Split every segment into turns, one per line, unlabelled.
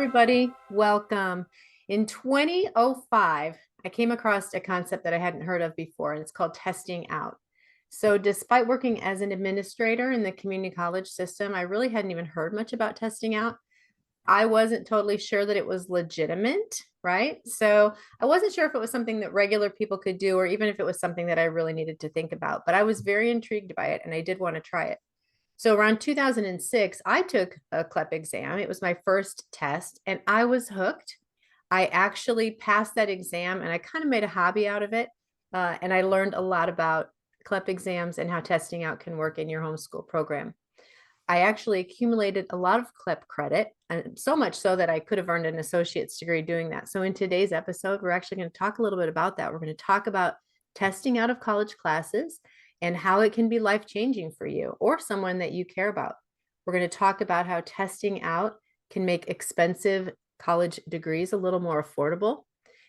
everybody. Welcome. In 2005, I came across a concept that I hadn't heard of before, and it's called testing out. So, despite working as an administrator in the community college system, I really hadn't even heard much about testing out. I wasn't totally sure that it was legitimate, right? So, I wasn't sure if it was something that regular people could do, or even if it was something that I really needed to think about. But I was very intrigued by it, and I did want to try it. So around 2006, I took a CLEP exam. It was my first test and I was hooked. I actually passed that exam and I kind of made a hobby out of it. And I learned a lot about CLEP exams and how testing out can work in your homeschool program. I actually accumulated a lot of CLEP credit, and so much so that I could have earned an associate's degree doing that. So in today's episode, we're actually going to talk a little bit about that. We're going to talk about testing out of college classes and how it can be life-changing for you or someone that you care about. We're going to talk about how testing out can make expensive college degrees a little more affordable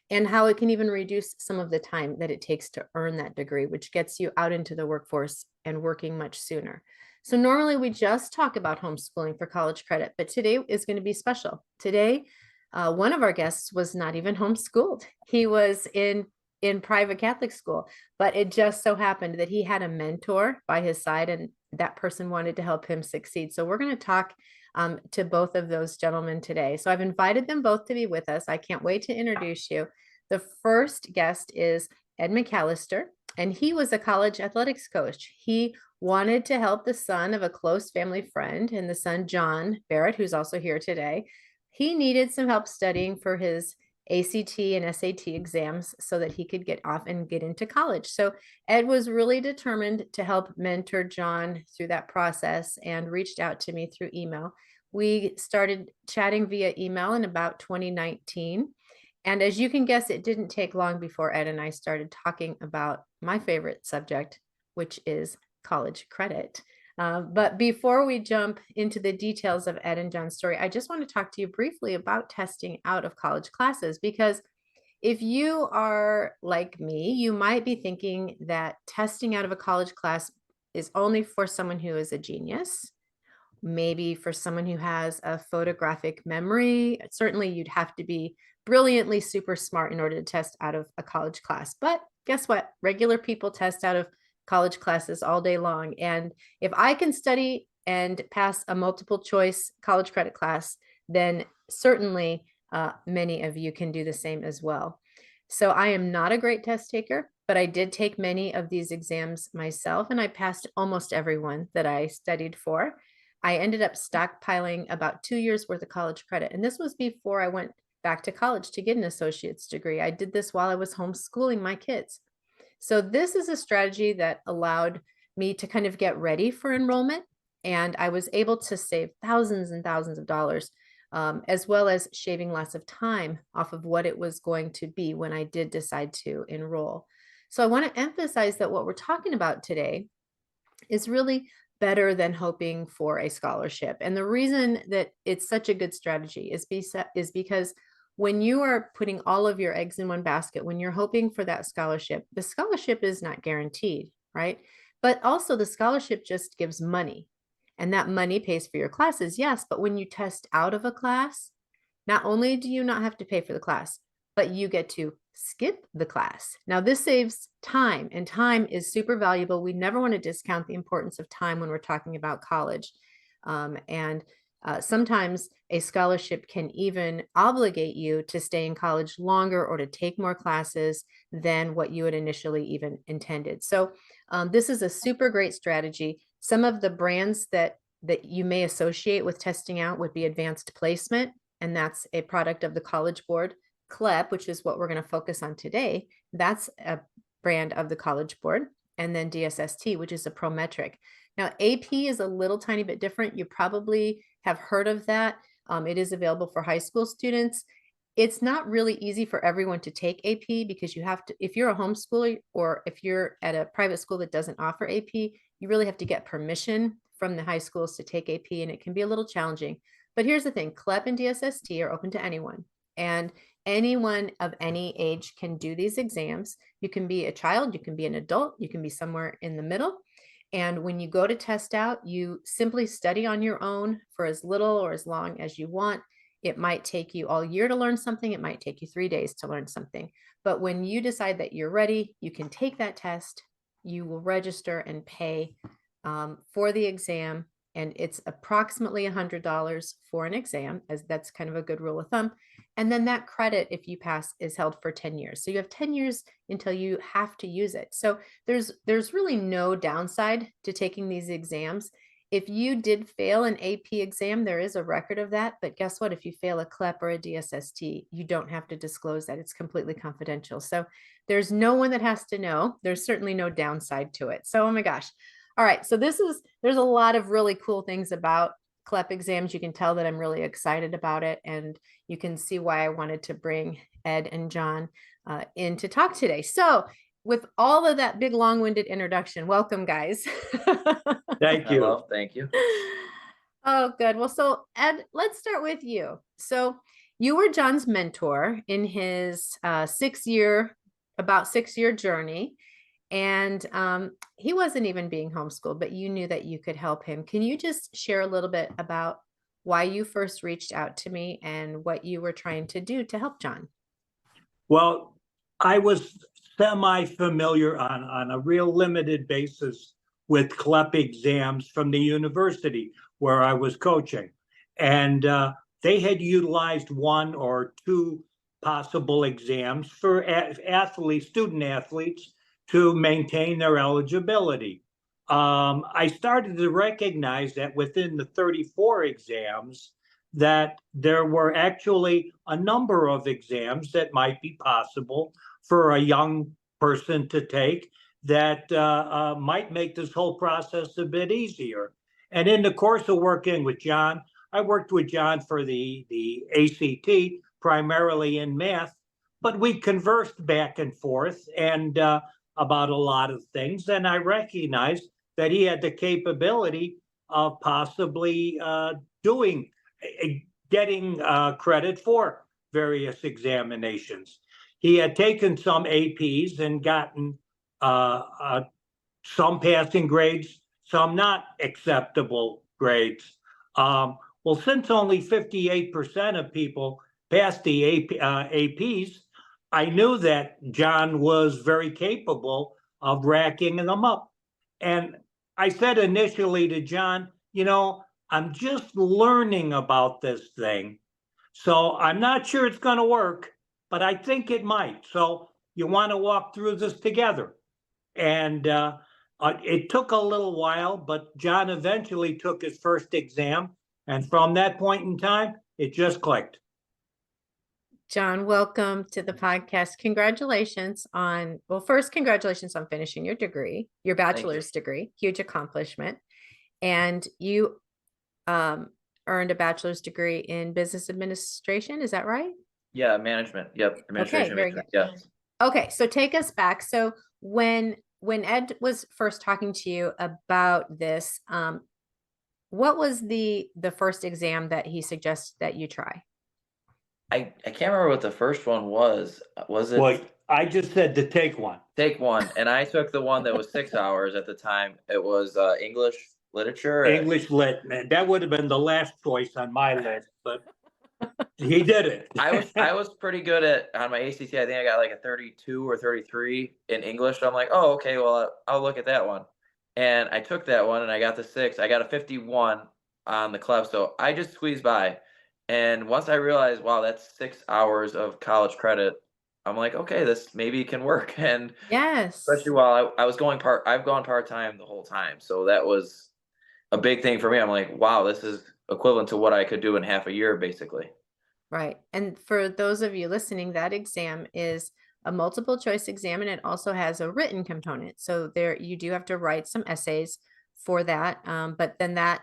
and how it can even reduce some of the time that it takes to earn that degree, which gets you out into the workforce and working much sooner. So normally we just talk about homeschooling for college credit, but today is going to be special. Today, one of our guests was not even homeschooled. He was in private Catholic school, but it just so happened that he had a mentor by his side and that person wanted to help him succeed. So we're going to talk to both of those gentlemen today. So I've invited them both to be with us. I can't wait to introduce you. The first guest is Ed McAllister, and he was a college athletics coach. He wanted to help the son of a close family friend, and the son, John Barrett, who's also here today. He needed some help studying for his ACT and SAT exams so that he could get off and get into college. So Ed was really determined to help mentor John through that process and reached out to me through email. We started chatting via email in about 2019. And as you can guess, it didn't take long before Ed and I started talking about my favorite subject, which is college credit. But before we jump into the details of Ed and John's story, I just want to talk to you briefly about testing out of college classes, because if you are like me, you might be thinking that testing out of a college class is only for someone who is a genius, maybe for someone who has a photographic memory. Certainly, you'd have to be brilliantly super smart in order to test out of a college class. But guess what? Regular people test out of college classes all day long. And if I can study and pass a multiple choice college credit class, then certainly many of you can do the same as well. So I am not a great test taker, but I did take many of these exams myself, and I passed almost everyone that I studied for. I ended up stockpiling about 2 years worth of college credit. And this was before I went back to college to get an associate's degree. I did this while I was homeschooling my kids. So this is a strategy that allowed me to kind of get ready for enrollment. And I was able to save thousands and thousands of dollars, as well as shaving lots of time off of what it was going to be when I did decide to enroll. So I want to emphasize that what we're talking about today is really better than hoping for a scholarship. And the reason that it's such a good strategy is because when you are putting all of your eggs in one basket, when you're hoping for that scholarship, the scholarship is not guaranteed, right? But also the scholarship just gives money, and that money pays for your classes, yes. But when you test out of a class, not only do you not have to pay for the class, but you get to skip the class. Now, this saves time, and time is super valuable. We never want to discount the importance of time when we're talking about college. And sometimes a scholarship can even obligate you to stay in college longer or to take more classes than what you had initially even intended. So this is a super great strategy. Some of the brands that you may associate with testing out would be Advanced Placement, and that's a product of the College Board. CLEP, which is what we're going to focus on today, that's a brand of the College Board. And then DSST, which is a Prometric. Now, AP is a little tiny bit different. You probably have heard of that. It is available for high school students. It's not really easy for everyone to take AP because you have to, if you're a homeschooler or if you're at a private school that doesn't offer AP, you really have to get permission from the high schools to take AP, and it can be a little challenging. But here's the thing, CLEP and DSST are open to anyone. And anyone of any age can do these exams. You can be a child, you can be an adult, you can be somewhere in the middle. And when you go to test out, you simply study on your own for as little or as long as you want. It might take you all year to learn something. It might take you 3 days to learn something. But when you decide that you're ready, you can take that test. You will register and pay for the exam. And it's approximately $100 for an exam, as that's kind of a good rule of thumb. And then that credit, if you pass, is held for 10 years. So you have 10 years until you have to use it. So there's really no downside to taking these exams. If you did fail an AP exam, there is a record of that. But guess what? If you fail a CLEP or a DSST, you don't have to disclose that. It's completely confidential. So there's no one that has to know. There's certainly no downside to it. So, oh my gosh. All right. So there's a lot of really cool things about CLEP exams. You can tell that I'm really excited about it. And you can see why I wanted to bring Ed and John in to talk today. So with all of that big long-winded introduction, welcome, guys.
Thank you.
Hello, thank you.
Oh, good. Well, so Ed, let's start with you. So you were John's mentor in his about 6 year journey. And he wasn't even being homeschooled, but you knew that you could help him. Can you just share a little bit about why you first reached out to me and what you were trying to do to help John?
Well, I was semi-familiar on a real limited basis with CLEP exams from the university where I was coaching. And they had utilized one or two possible exams for student athletes to maintain their eligibility. I started to recognize that within the 34 exams, that there were actually a number of exams that might be possible for a young person to take that might make this whole process a bit easier. And in the course of working with John, I worked with John for the ACT, primarily in math, but we conversed back and forth and about a lot of things. And I recognized that he had the capability of possibly getting credit for various examinations. He had taken some APs and gotten some passing grades, some not acceptable grades. Well, since only 58% of people passed the APs, I knew that John was very capable of racking them up. And I said initially to John, I'm just learning about this thing. So I'm not sure it's going to work, but I think it might. So you want to walk through this together. And it took a little while, but John eventually took his first exam. And from that point in time, it just clicked.
John, welcome to the podcast. Congratulations on finishing your degree, your bachelor's degree, huge accomplishment. And you earned a bachelor's degree in business administration. Is that right?
Yeah, management. Yep, administration.
Okay, very good.
Yes.
Okay, so take us back. So when Ed was first talking to you about this, what was the first exam that he suggested that you try?
I can't remember what the first one was. Was it?
Well, I just said to take one.
Take one, and I took the one that was 6 hours at the time. It was English literature.
English lit. That would have been the last choice on my list, but he did it.
I was pretty good on my ACT. I think I got like a 32 or 33 in English. So I'm like, oh, okay, well, I'll look at that one. And I took that one and I got the 6. I got a 51 on the CLEP. So I just squeezed by. And once I realized, wow, that's 6 hours of college credit, I'm like, okay, this maybe can work. And
yes,
especially while I've gone part-time the whole time. So that was a big thing for me. I'm like, wow, this is equivalent to what I could do in half a year, basically.
Right. And for those of you listening, that exam is a multiple choice exam, and it also has a written component. So there you do have to write some essays for that. But then that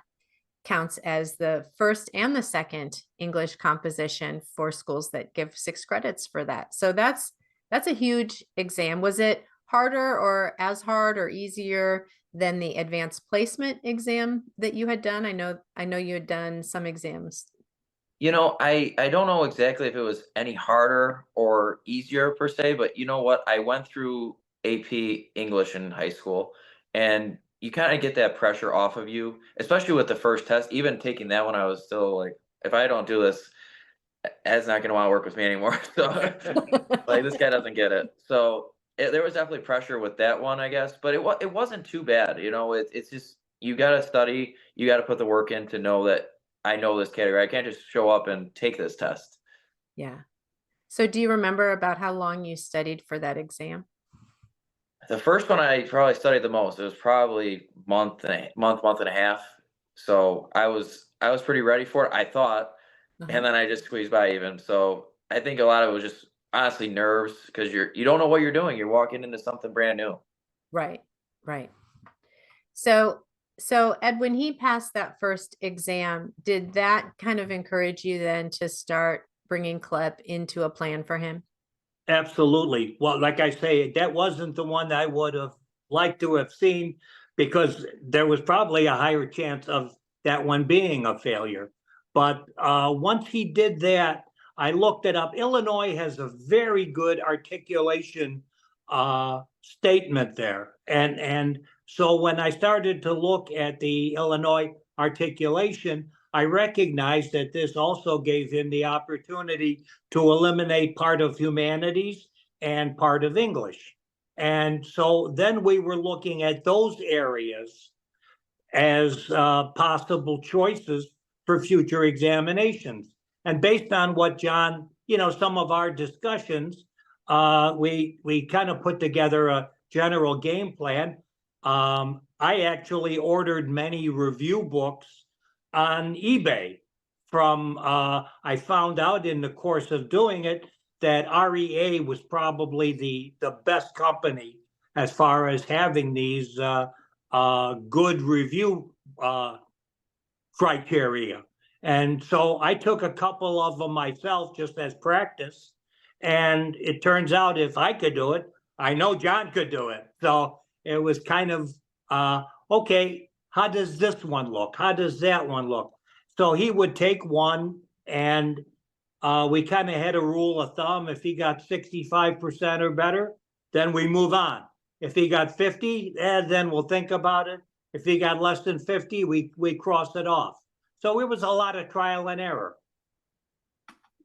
counts as the first and the second English composition for schools that give 6 credits for that. So that's a huge exam. Was it harder or as hard or easier than the advanced placement exam that you had done? I know you had done some exams.
I don't know exactly if it was any harder or easier per se, but you know what? I went through AP English in high school, and you kind of get that pressure off of you, especially with the first test. Even taking that one, I was still like, if I don't do this, Ed's not going to want to work with me anymore. So like this guy doesn't get it. So there was definitely pressure with that one, I guess, but it wasn't too bad. You know, it's just you got to study, you got to put the work in to know that I know this category. I can't just show up and take this test.
Yeah. So do you remember about how long you studied for that exam?
The first one I probably studied the most. It was probably month and a half. So I was pretty ready for it, I thought,
Uh-huh.
and then I just squeezed by even. So I think a lot of it was just honestly nerves because you don't know what you're doing. You're walking into something brand new.
Right, right. So, so Ed, when he passed that first exam, did that kind of encourage you then to start bringing CLEP into a plan for him?
Absolutely. Well, like I say, that wasn't the one I would have liked to have seen because there was probably a higher chance of that one being a failure. But once he did that, I looked it up. Illinois has a very good articulation statement there. And so when I started to look at the Illinois articulation, I recognized that this also gave him the opportunity to eliminate part of humanities and part of English. And so then we were looking at those areas as possible choices for future examinations. And based on what John, some of our discussions, we kind of put together a general game plan. I actually ordered many review books on eBay from, I found out in the course of doing it that REA was probably the best company as far as having these good review criteria. And so I took a couple of them myself just as practice. And it turns out if I could do it, I know John could do it. So it was kind of, okay, how does this one look? How does that one look? So he would take one and we kind of had a rule of thumb. If he got 65% or better, then we move on. If he got 50, then we'll think about it. If he got less than 50, we cross it off. So it was a lot of trial and error.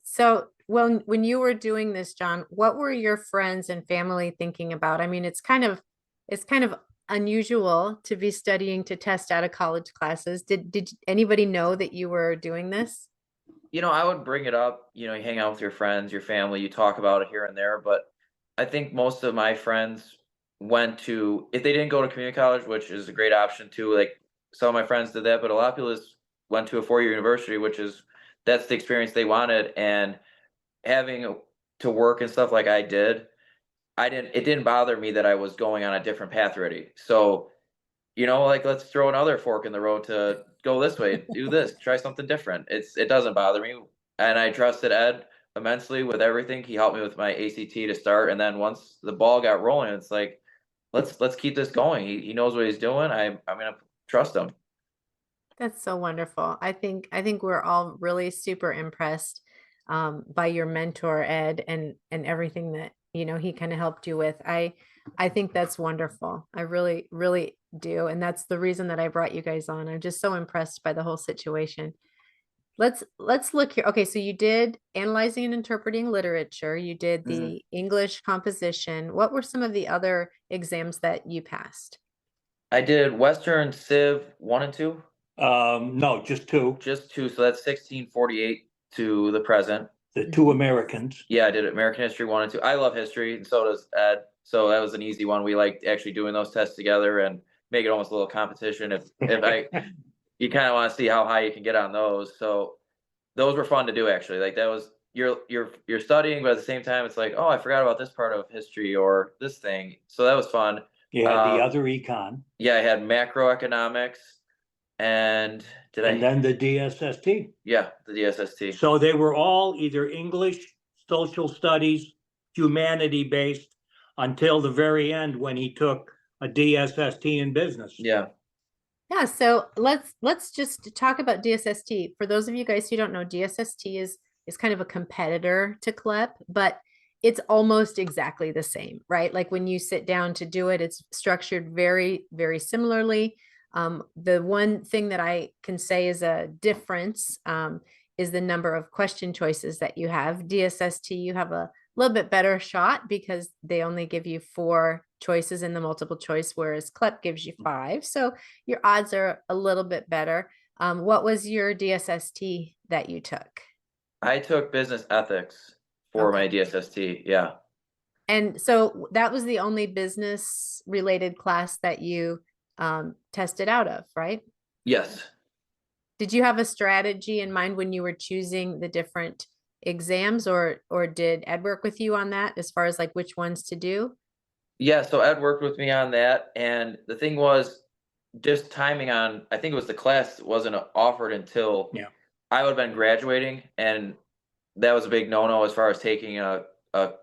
So when you were doing this, John, what were your friends and family thinking about? I mean, it's kind of unusual to be studying to test out of college classes. Did anybody know that you were doing this?
I would bring it up. You hang out with your friends, your family, you talk about it here and there. But I think most of my friends went to, if they didn't go to community college, which is a great option too, like some of my friends did that, but a lot of people just went to a 4-year university, that's the experience they wanted. And having to work and stuff like I did, it didn't bother me that I was going on a different path already. So, like let's throw another fork in the road to go this way, do this, try something different. It doesn't bother me. And I trusted Ed immensely with everything. He helped me with my ACT to start. And then once the ball got rolling, it's like, let's keep this going. He knows what he's doing. I'm gonna trust him.
That's so wonderful. I think we're all really super impressed by your mentor Ed and everything that he kind of helped you with. I think that's wonderful. I really really do, and that's the reason that I brought you guys on. I'm just so impressed by the whole situation. Let's look here. Okay, so you did analyzing and interpreting literature. You did
Mhm.
the English composition. What were some of the other exams that you passed?
I did Western Civ 1 and 2,
No, just two,
just two. So that's 1648 to the present.
the two
Mhm.
Americans.
Yeah, I did American history 1 and 2. I love history, and so does Ed. So that was an easy one. We liked actually doing those tests together and make it almost a little competition. If I you kind of want to see how high you can get on those. So those were fun to do actually. Like that was you're studying, but at the same time, it's like, oh, I forgot about this part of history or this thing. So that was fun.
You had the
Um,
other econ,
yeah, I had macroeconomics and did
and
I?
then the DSST.
Yeah, the DSST.
So they were all either English, social studies, humanity based until the very end when he took a DSST in business.
Yeah.
Yeah, so let's just talk about DSST. For those of you guys who don't know, DSST is kind of a competitor to CLEP, but it's almost exactly the same, right? Like when you sit down to do it, it's structured very, very similarly. The one thing that I can say is a difference is the number of question choices that you have. DSST, you have a little bit better shot because they only give you 4 choices in the multiple choice, whereas CLEP gives you 5. So your odds are a little bit better. What was your DSST that you took?
I took business ethics for
Okay.
my DSST. Yeah.
And so that was the only business related class that you tested out of, right?
Yes.
Did you have a strategy in mind when you were choosing the different exams, or did Ed work with you on that as far as like which ones to do?
Yeah. So Ed worked with me on that. And the thing was just timing on, I think it was the class wasn't offered until I would have been graduating. And that was a big no-no as far as taking a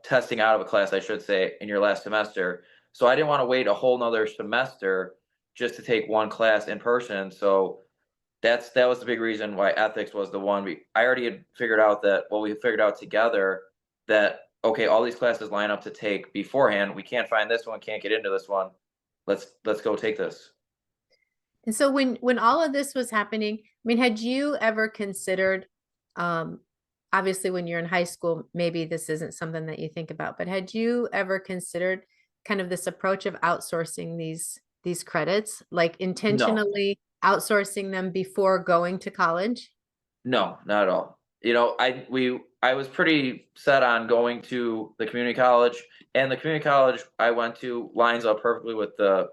testing out of a class, I should say, in your last semester. So I didn't want to wait a whole nother semester just to take one class in person. So that was the big reason why ethics was the one. I already had figured out that, well, we figured out together that, okay, all these classes line up to take beforehand. We can't find this one, can't get into this one. Let's go take this.
And so when all of this was happening, I mean, had you ever considered, obviously when you're in high school, maybe this isn't something that you think about, but had you ever considered kind of this approach of outsourcing these credits, like
No,
intentionally outsourcing them before going to college?
no, not at all. I was pretty set on going to the community college, and the community college I went to lines up perfectly with the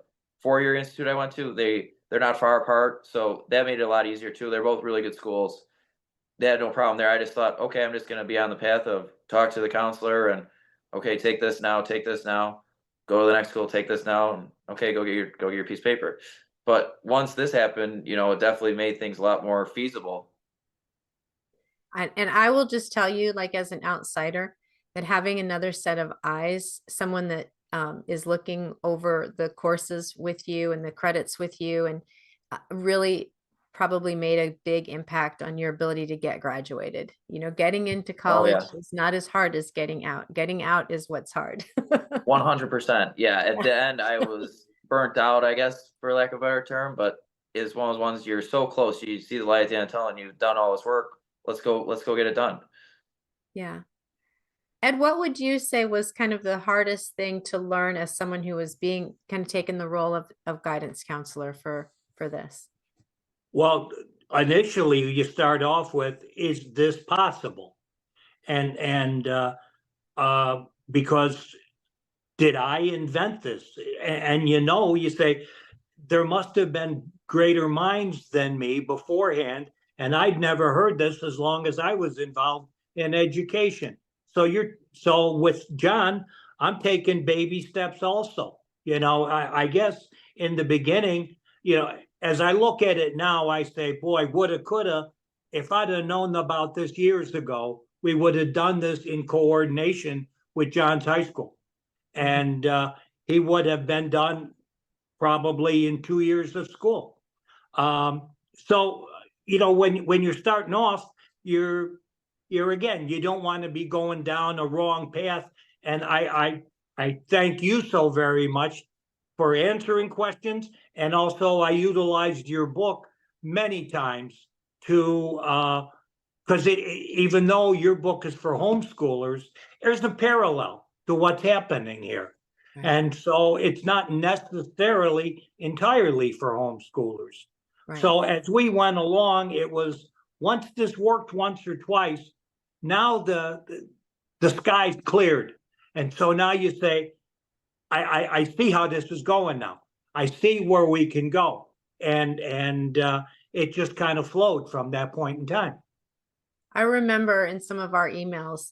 4-year institute I went to. They're not far apart, so that made it a lot easier too. They're both really good schools. They had no problem there. I just thought, okay, I'm just gonna be on the path of talk to the counselor and, okay, take this now, go to the next school, take this now, and okay, go get your piece of paper. But once this happened, it definitely made things a lot more feasible.
And I will just tell you, like as an outsider, that having another set of eyes, someone that is looking over the courses with you and the credits with you, and really probably made a big impact on your ability to get graduated. Getting into
Oh
college
yeah,
is not as hard as getting out. Getting out is what's hard.
100%. Yeah, at the end I was burnt out, I guess, for lack of a better term, but it's one of those ones you're so close, you see the light at the end of the tunnel, and you've done all this work. Let's go get it done.
Yeah. Ed, what would you say was kind of the hardest thing to learn as someone who was being kind of taking the role of guidance counselor for this?
Well, initially you start off with, is this possible? And because did I invent this? And you say there must have been greater minds than me beforehand, and I'd never heard this as long as I was involved in education. So with John, I'm taking baby steps also. I guess in the beginning, as I look at it now, I say, boy, woulda, coulda. If I'd have known about this years ago, we would have done this in coordination with John's high school. And he would have been done probably in 2 years of school. So when you're starting off, you're again, you don't want to be going down a wrong path. And I thank you so very much for answering questions, and also I utilized your book many times to because even though your book is for homeschoolers, there's a parallel to what's happening here.
Right.
And so it's not necessarily entirely for homeschoolers.
Right.
So as we went along, it was once this worked once or twice, now the sky's cleared. And so now you say, I see how this is going now. I see where we can go. And it just kind of flowed from that point in time.
I remember in some of our emails,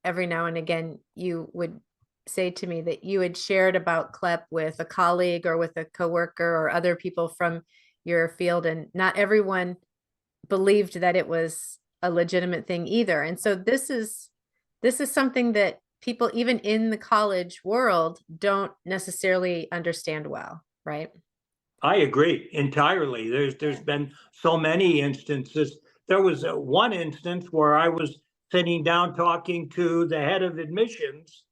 every now and again, you would say to me that you had shared about CLEP with a colleague or with a coworker or other people from your field, and not everyone believed that it was a legitimate thing either. And so this is something that people even in the college world don't necessarily understand well, right?
I agree entirely. There's been so many instances. There was one instance where I was sitting down talking to the head of admissions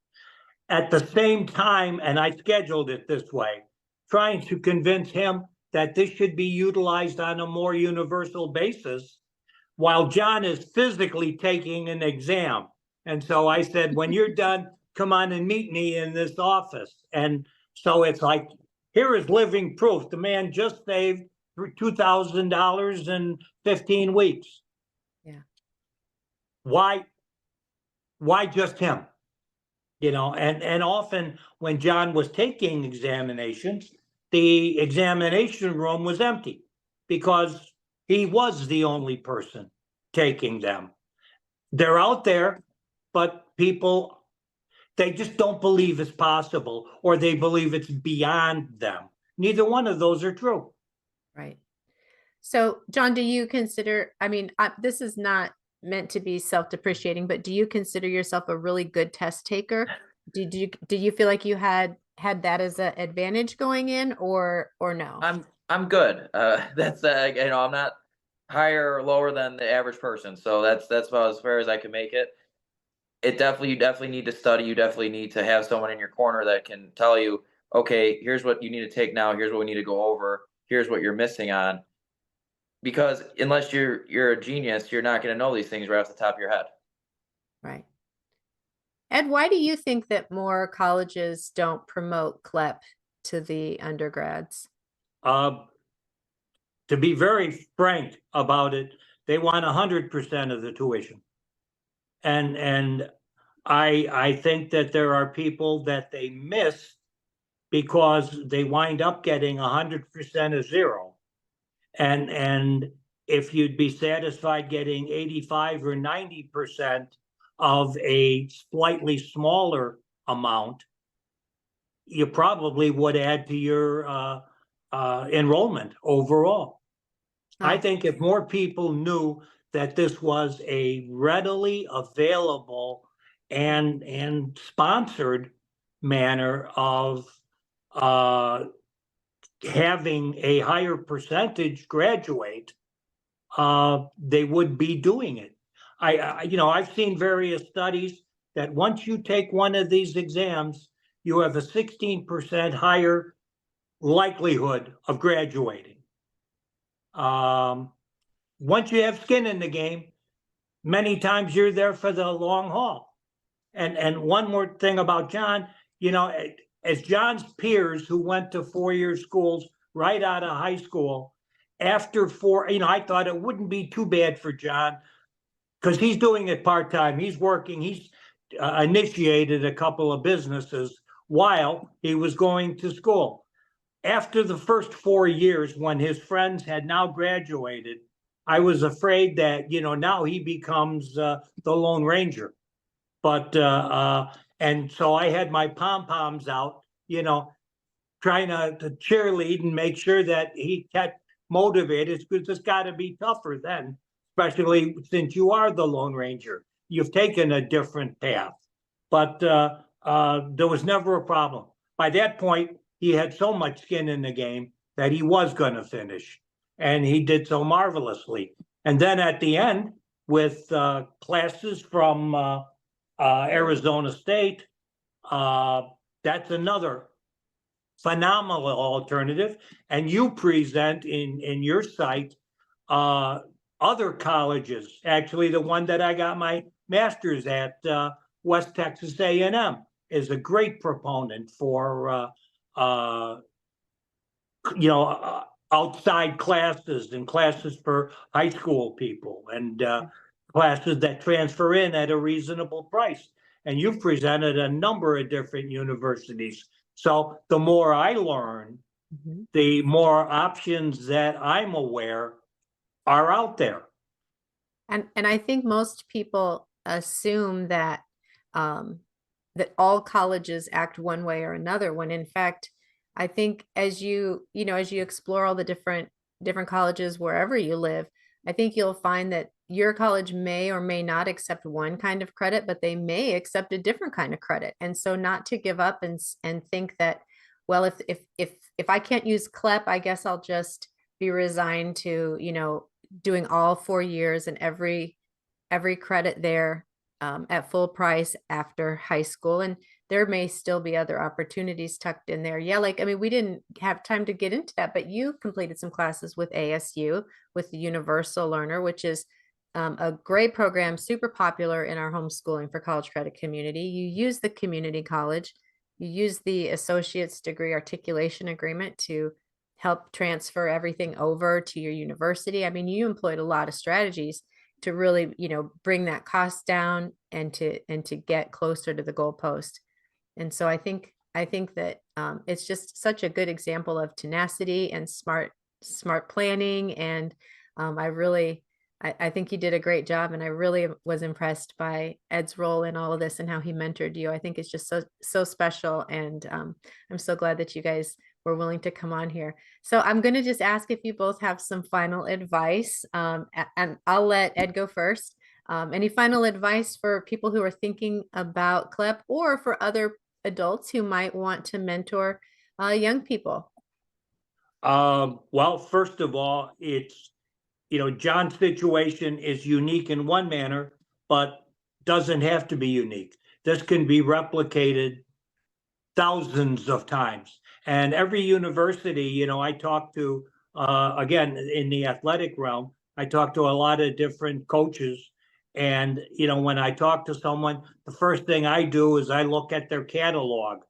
at the same time, and I scheduled it this way, trying to convince him that this should be utilized on a more universal basis. while John is physically taking an exam. And so I said, when you're done, come on and meet me in this office. And so it's like, here is living proof. The man just saved $2,000 in 15 weeks.
Yeah.
Why just him? You know, and often when John was taking examinations, the examination room was empty because he was the only person taking them. They're out there, but people, they just don't believe it's possible, or they believe it's beyond them. Neither one of those are true.
Right. So, John, do you consider, I mean, this is not meant to be self-depreciating, but do you consider yourself a really good test taker? Do you feel like you had that as an advantage going in, or no?
I'm good. That's you know, I'm not higher or lower than the average person, so that's about as fair as I can make it. You definitely need to study. You definitely need to have someone in your corner that can tell you, okay, here's what you need to take now. Here's what we need to go over. Here's what you're missing on. Because unless you're a genius, you're not going to know these things right off the top of your head.
Right. Ed, why do you think that more colleges don't promote CLEP to the undergrads?
Uh, to be very frank about it, they want 100% of the tuition. And I think that there are people that they miss because they wind up getting 100% of zero. And if you'd be satisfied getting 85 or 90% of a slightly smaller amount, you probably would add to your enrollment overall. I think if more people knew that this was a readily available and sponsored manner of having a higher percentage graduate, they would be doing it. I've seen various studies that once you take one of these exams, you have a 16% higher likelihood of graduating. Once you have skin in the game, many times you're there for the long haul. And one more thing about John, you know, as John's peers who went to four-year schools right out of high school, after four, I thought it wouldn't be too bad for John because he's doing it part-time. He's working, he's initiated a couple of businesses while he was going to school. After the first 4 years, when his friends had now graduated, I was afraid that, now he becomes the Lone Ranger. But, and so I had my pom-poms out, trying to cheerlead and make sure that he kept motivated, because it's got to be tougher then, especially since you are the Lone Ranger. You've taken a different path. But there was never a problem. By that point, he had so much skin in the game that he was going to finish. And he did so marvelously. And then at the end, with classes from Arizona State, that's another phenomenal alternative. And you present in your site other colleges. Actually, the one that I got my master's at, West Texas A&M, is a great proponent for outside classes and classes for high school people, and classes that transfer in at a reasonable price. And you've presented a number of different universities. So the more I learn, the more options that I'm aware are out there.
And I think most people assume that that all colleges act one way or another, when in fact, I think as you explore all the different colleges wherever you live, I think you'll find that your college may or may not accept one kind of credit, but they may accept a different kind of credit. And so not to give up and think that, well, if I can't use CLEP, I guess I'll just be resigned to, doing all 4 years and every credit there at full price after high school. And there may still be other opportunities tucked in there. Yeah, we didn't have time to get into that, but you completed some classes with ASU with the Universal Learner, which is a great program, super popular in our homeschooling for college credit community. You use the community college, you use the associate's degree articulation agreement to help transfer everything over to your university. I mean, you employed a lot of strategies to really, bring that cost down and to get closer to the goalpost. And so I think that it's just such a good example of tenacity and smart planning. And I think you did a great job, and I really was impressed by Ed's role in all of this and how he mentored you. I think it's just so special, and I'm so glad that you guys were willing to come on here. So I'm going to just ask if you both have some final advice, and I'll let Ed go first. Any final advice for people who are thinking about CLEP, or for other adults who might want to mentor young people?
Well, first of all, it's, John's situation is unique in one manner, but doesn't have to be unique. This can be replicated thousands of times. And every university, I talk to, again, in the athletic realm, I talk to a lot of different coaches. And, when I talk to someone, the first thing I do is I look at their catalog,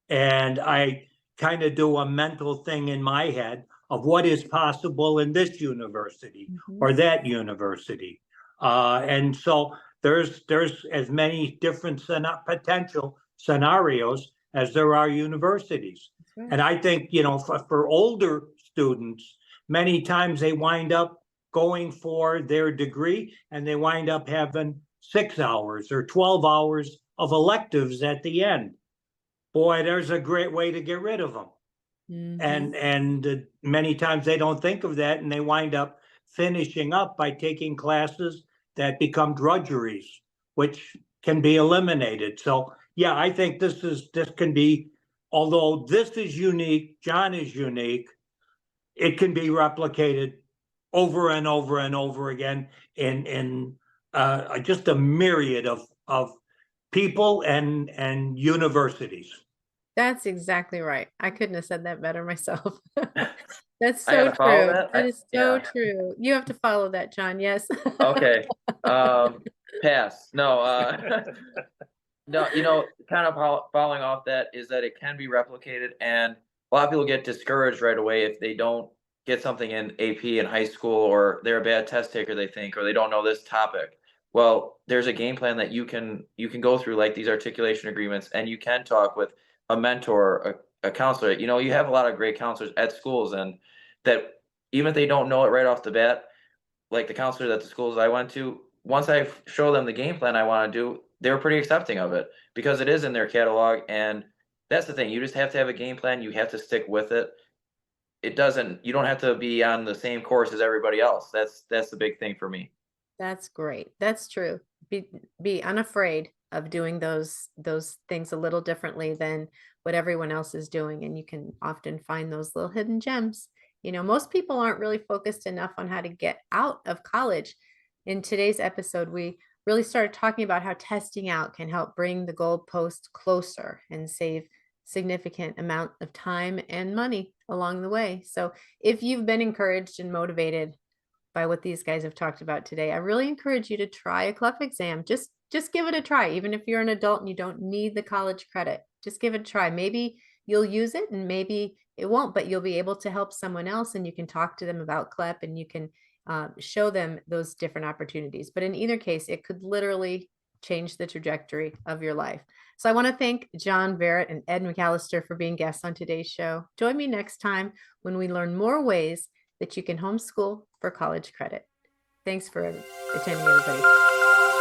and I kind of do a mental thing in my head of what is possible in this university or that university. And so there's as many different potential scenarios as there are universities.
Right.
And I think, for older students, many times they wind up going for their degree and they wind up having 6 hours or 12 hours of electives at the end. Boy, there's a great way to get rid of them. And many times they don't think of that, and they wind up finishing up by taking classes that become drudgeries, which can be eliminated. So yeah, I think this can be, although this is unique, John is unique, it can be replicated over and over and over again in just a myriad of people and universities.
That's exactly right. I couldn't have said that better myself. That's
I
so
gotta follow
true.
that.
That is so
Yeah.
true. You have to follow that, John. Yes.
Okay. Pass. No. No. Kind of following off that is that it can be replicated, and a lot of people get discouraged right away if they don't get something in AP in high school, or they're a bad test taker, they think, or they don't know this topic. Well, there's a game plan that you can go through, like these articulation agreements, and you can talk with a mentor, a counselor. You have a lot of great counselors at schools, and that even if they don't know it right off the bat, like the counselors at the schools I went to, once I show them the game plan I want to do, they were pretty accepting of it because it is in their catalog. And that's the thing. You just have to have a game plan. You have to stick with it. You don't have to be on the same course as everybody else. That's the big thing for me.
That's great. That's true. Be unafraid of doing those things a little differently than what everyone else is doing, and you can often find those little hidden gems. Most people aren't really focused enough on how to get out of college. In today's episode, we really started talking about how testing out can help bring the goalpost closer and save significant amount of time and money along the way. So if you've been encouraged and motivated by what these guys have talked about today, I really encourage you to try a CLEP exam. Just give it a try. Even if you're an adult and you don't need the college credit, just give it a try. Maybe you'll use it and maybe it won't, but you'll be able to help someone else, and you can talk to them about CLEP, and you can show them those different opportunities. But in either case, it could literally change the trajectory of your life. So I want to thank John Barrett and Ed McAllister for being guests on today's show. Join me next time when we learn more ways that you can homeschool for college credit. Thanks for attending, everybody.